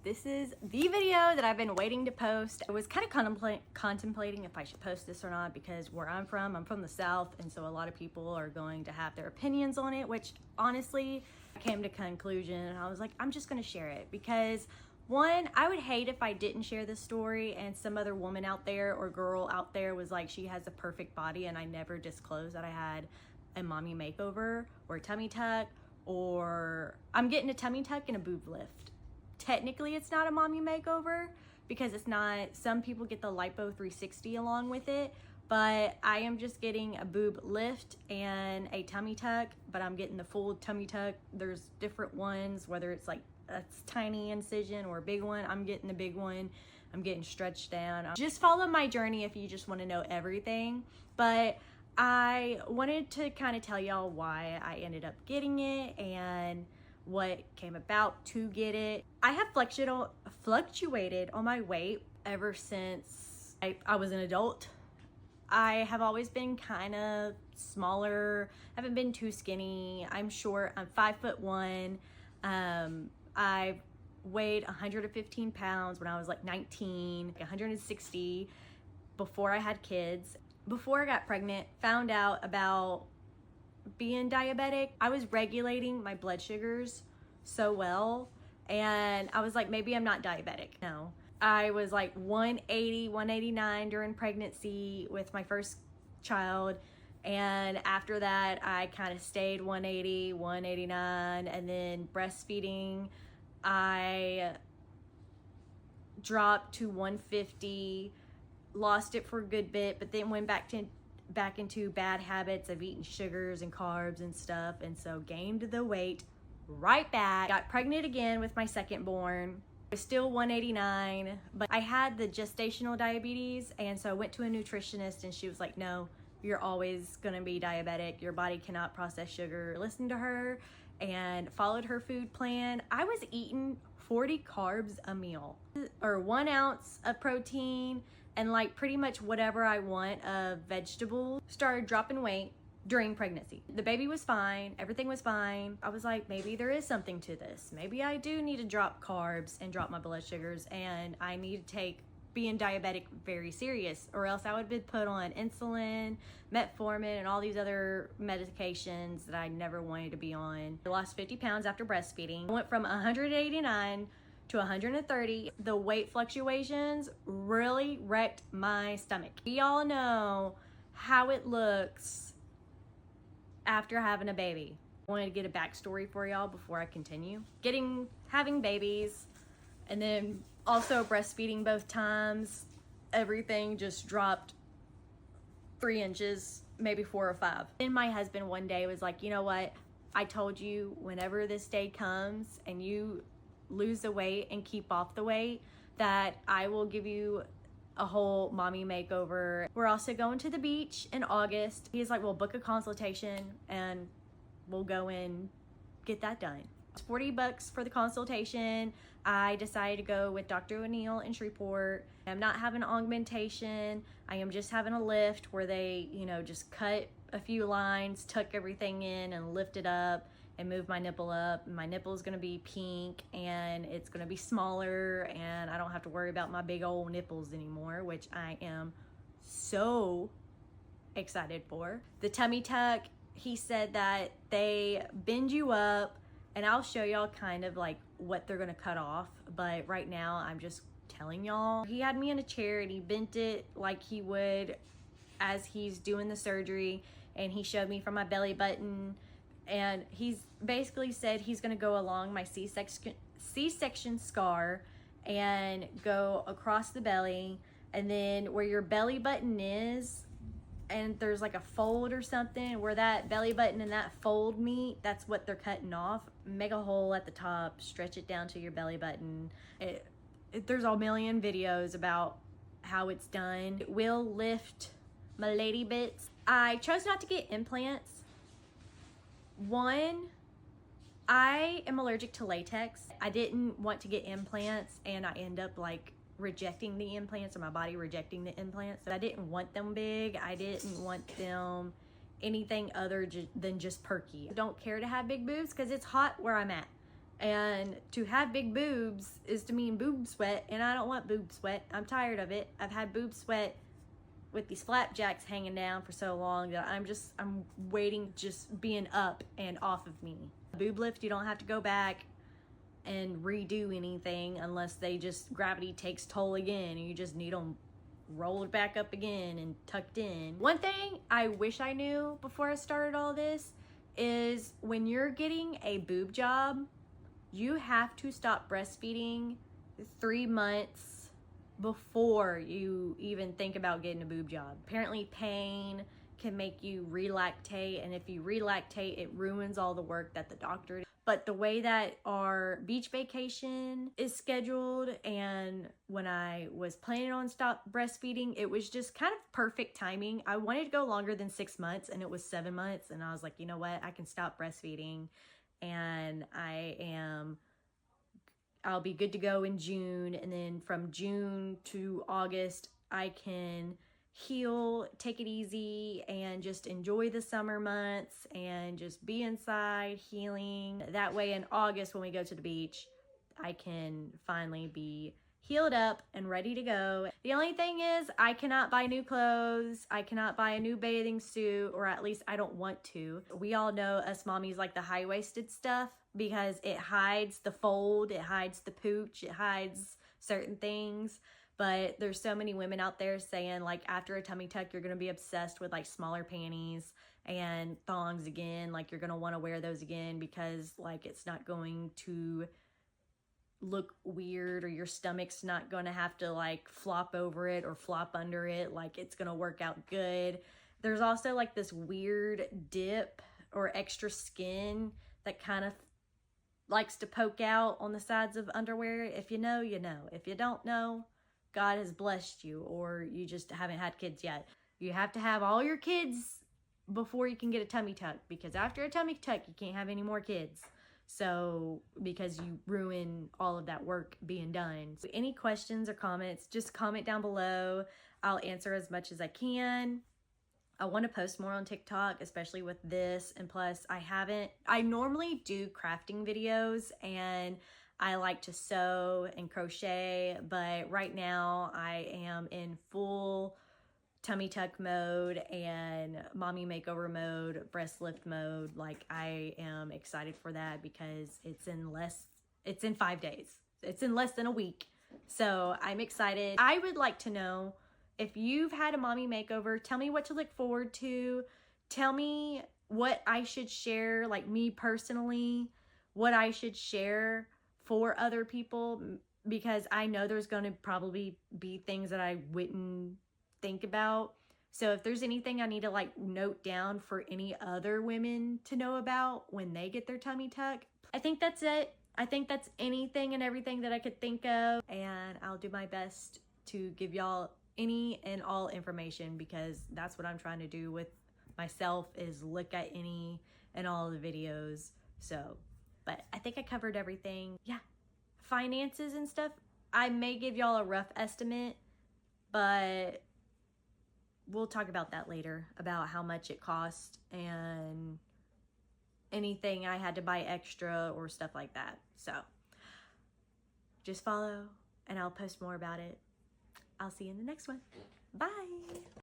This is the video that I've been waiting to post. I was kind of contemplating if I should post this or not because where I'm from the South, and so a lot of people are going to have their opinions on it, which honestly, I came to a conclusion and I was like, I'm just gonna share it because one, I would hate if I didn't share this story and some other woman out there or girl out there was like, she has a perfect body and I never disclosed that I had a mommy makeover or a tummy tuck, or I'm getting a tummy tuck and a boob lift. Technically it's not a mommy makeover because it's not, some people get the lipo 360 along with it, but I am just getting a boob lift and a tummy tuck, but I'm getting the full tummy tuck. There's different ones, whether it's like a tiny incision or a big one. I'm getting the big one. I'm getting stretched down. Just follow my journey if you just want to know everything, but I wanted to kind of tell y'all why I ended up getting it and what came about to get it. I have fluctuated on my weight ever since I was an adult. I have always been kind of smaller, haven't been too skinny. I'm short, I'm 5'1". I weighed 115 pounds when I was like 19, 160 before I had kids. Before I got pregnant, found out about being diabetic. I was regulating my blood sugars so well, and I was like, maybe I'm not diabetic. No, I was like 180, 189 during pregnancy with my first child, and after that I kind of stayed 180, 189, and then breastfeeding I dropped to 150, lost it for a good bit, but then went back into bad habits of eating sugars and carbs and stuff, and so gained the weight right back. Got pregnant again with my second born. I was still 189, but I had the gestational diabetes, and so I went to a nutritionist and she was like, no, you're always gonna be diabetic. Your body cannot process sugar. Listened to her and followed her food plan. I was eating 40 carbs a meal, or 1 ounce of protein, and like pretty much whatever I want of vegetables. Started dropping weight during pregnancy. The baby was fine, everything was fine. I was like, maybe there is something to this. Maybe I do need to drop carbs and drop my blood sugars, and I need to take being diabetic very serious, or else I would have been put on insulin, metformin, and all these other medications that I never wanted to be on. I lost 50 pounds after breastfeeding. I went from 189 to 130. The weight fluctuations really wrecked my stomach. We all know how it looks after having a baby. I wanted to get a backstory for y'all before I continue. Having babies, and then also breastfeeding both times, everything just dropped 3 inches, maybe 4 or 5. Then my husband one day was like, you know what? I told you whenever this day comes and you lose the weight and keep off the weight, that I will give you a whole mommy makeover. We're also going to the beach in August. He's like, we'll book a consultation and we'll go and get that done. It's $40 for the consultation. I decided to go with Dr. O'Neill in Shreveport. I'm not having augmentation. I am just having a lift where they, just cut a few lines, tuck everything in and lift it up and move my nipple up. My nipple is gonna be pink and it's gonna be smaller, and I don't have to worry about my big old nipples anymore, which I am so excited for. The tummy tuck, he said that they bend you up, and I'll show y'all kind of like what they're gonna cut off, but right now I'm just telling y'all. He had me in a chair and he bent it like he would as he's doing the surgery, and he showed me from my belly button, and he's basically said he's gonna go along my C-section scar and go across the belly, and then where your belly button is, and there's like a fold or something where that belly button and that fold meet, that's what they're cutting off. Make a hole at the top, stretch it down to your belly button. There's a million videos about how it's done. It will lift my lady bits. I chose not to get implants. One, I am allergic to latex. I didn't want to get implants, and I end up like rejecting the implants, or my body rejecting the implants. So I didn't want them big. I didn't want them anything other than just perky. I don't care to have big boobs because it's hot where I'm at. And to have big boobs is to mean boob sweat, and I don't want boob sweat. I'm tired of it. I've had boob sweat with these flapjacks hanging down for so long that I'm waiting just being up and off of me. Boob lift, you don't have to go back and redo anything unless they just, gravity takes toll again, and you just need them rolled back up again and tucked in. One thing I wish I knew before I started all this is when you're getting a boob job, you have to stop breastfeeding 3 months before you even think about getting a boob job. Apparently pain can make you relactate, and if you relactate, it ruins all the work that the doctor did. But the way that our beach vacation is scheduled, and when I was planning on stop breastfeeding, it was just kind of perfect timing. I wanted to go longer than 6 months, and it was 7 months, and I was like, you know what, I can stop breastfeeding, and I'll be good to go in June, and then from June to August, I can heal, take it easy, and just enjoy the summer months and just be inside healing. That way in August when we go to the beach, I can finally be healed up and ready to go. The only thing is I cannot buy new clothes. I cannot buy a new bathing suit, or at least I don't want to. We all know us mommies like the high-waisted stuff because it hides the fold, it hides the pooch, it hides certain things. But there's so many women out there saying like after a tummy tuck, you're gonna be obsessed with like smaller panties and thongs again. Like you're gonna wanna wear those again because like it's not going to look weird, or your stomach's not gonna have to like flop over it or flop under it. Like it's gonna work out good. There's also like this weird dip or extra skin that kind of likes to poke out on the sides of underwear. If you know, you know. If you don't know, God has blessed you, or you just haven't had kids yet. You have to have all your kids before you can get a tummy tuck, because after a tummy tuck, you can't have any more kids. So, because you ruin all of that work being done. So any questions or comments, just comment down below. I'll answer as much as I can. I want to post more on TikTok, especially with this. And plus, I normally do crafting videos, and I like to sew and crochet, but right now I am in full tummy tuck mode and mommy makeover mode, breast lift mode. Like I am excited for that because it's in 5 days. It's in less than a week. So I'm excited. I would like to know if you've had a mommy makeover, tell me what to look forward to. Tell me what I should share, like me personally, what I should share for other people, because I know there's going to probably be things that I wouldn't think about. So if there's anything I need to like note down for any other women to know about when they get their tummy tuck, I think that's it. I think that's anything and everything that I could think of, and I'll do my best to give y'all any and all information, because that's what I'm trying to do with myself, is look at any and all of the videos. So, but I think I covered everything. Yeah, finances and stuff, I may give y'all a rough estimate, but we'll talk about that later, about how much it cost and anything I had to buy extra or stuff like that. So just follow and I'll post more about it. I'll see you in the next one. Bye.